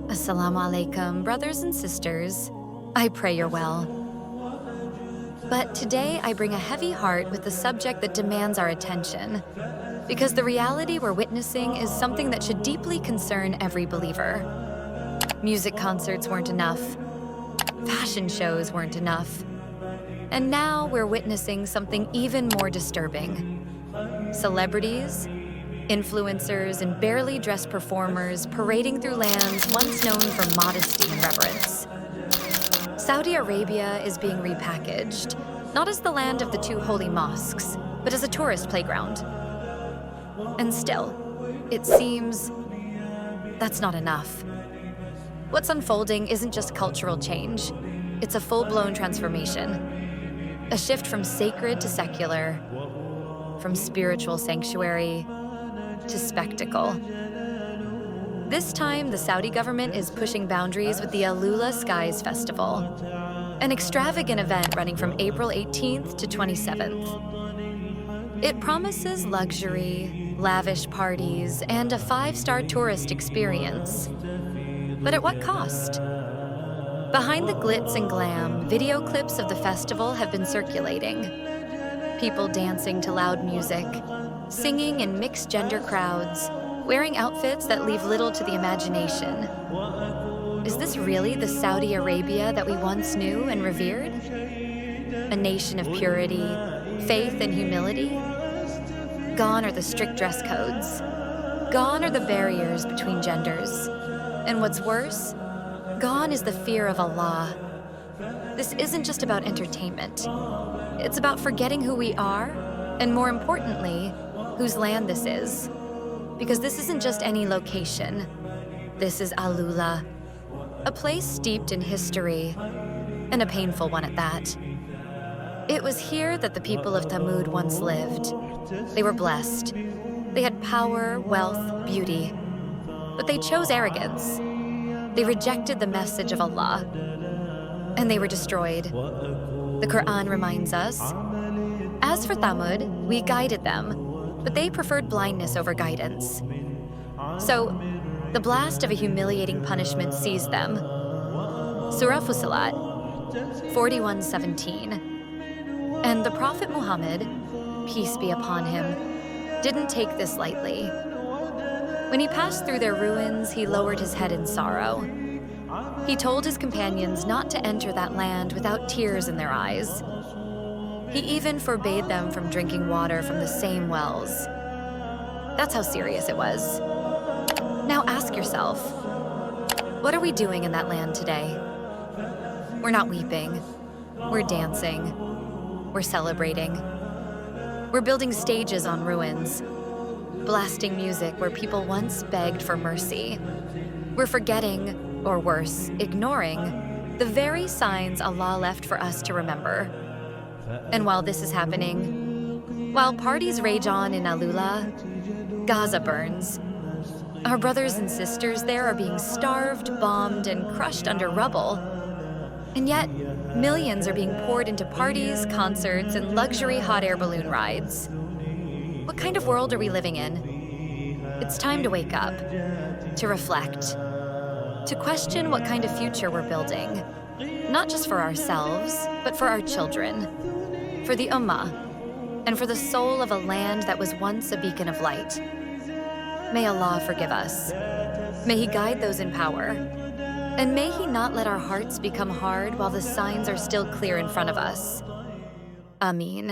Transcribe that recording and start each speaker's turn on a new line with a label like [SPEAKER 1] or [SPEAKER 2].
[SPEAKER 1] Assalamu alaikum, brothers and sisters. I pray you're well. But today I bring a heavy heart with the subject that demands our attention, because the reality we're witnessing is something that should deeply concern every believer. Music concerts weren't enough. Fashion shows weren't enough. And now we're witnessing something even more disturbing. Celebrities, influencers, and barely dressed performers parading through lands once known for modesty and reverence. Saudi Arabia is being repackaged, not as the land of the two holy mosques, but as a tourist playground. And still, it seems that's not enough. What's unfolding isn't just cultural change, it's a full-blown transformation. A shift from sacred to secular, from spiritual sanctuary to spectacle. This time, the Saudi government is pushing boundaries with the AlUla Skies Festival, an extravagant event running from April 18th to 27th. It promises luxury, lavish parties, and a 5-star tourist experience. But at what cost? Behind the glitz and glam, video clips of the festival have been circulating. People dancing to loud music, singing in mixed-gender crowds, wearing outfits that leave little to the imagination. Is this really the Saudi Arabia that we once knew and revered? A nation of purity, faith, and humility? Gone are the strict dress codes. Gone are the barriers between genders. And what's worse, gone is the fear of Allah. This isn't just about entertainment. It's about forgetting who we are, and more importantly, whose land this is. Because this isn't just any location. This is AlUla, a place steeped in history, and a painful one at that. It was here that the people of Thamud once lived. They were blessed. They had power, wealth, beauty. But they chose arrogance. They rejected the message of Allah, and they were destroyed. The Quran reminds us, as for Thamud, we guided them, but they preferred blindness over guidance. So, the blast of a humiliating punishment seized them. Surah Fussilat, 41:17. And the Prophet Muhammad, peace be upon him, didn't take this lightly. When he passed through their ruins, he lowered his head in sorrow. He told his companions not to enter that land without tears in their eyes. He even forbade them from drinking water from the same wells. That's how serious it was. Now ask yourself, what are we doing in that land today? We're not weeping. We're dancing. We're celebrating. We're building stages on ruins, blasting music where people once begged for mercy. We're forgetting, or worse, ignoring, the very signs Allah left for us to remember. And while this is happening, while parties rage on in AlUla, Gaza burns. Our brothers and sisters there are being starved, bombed, and crushed under rubble. And yet, millions are being poured into parties, concerts, and luxury hot air balloon rides. What kind of world are we living in? It's time to wake up, to reflect, to question what kind of future we're building, not just for ourselves, but for our children, for the Ummah, and for the soul of a land that was once a beacon of light. May Allah forgive us. May He guide those in power. And may He not let our hearts become hard while the signs are still clear in front of us. Ameen.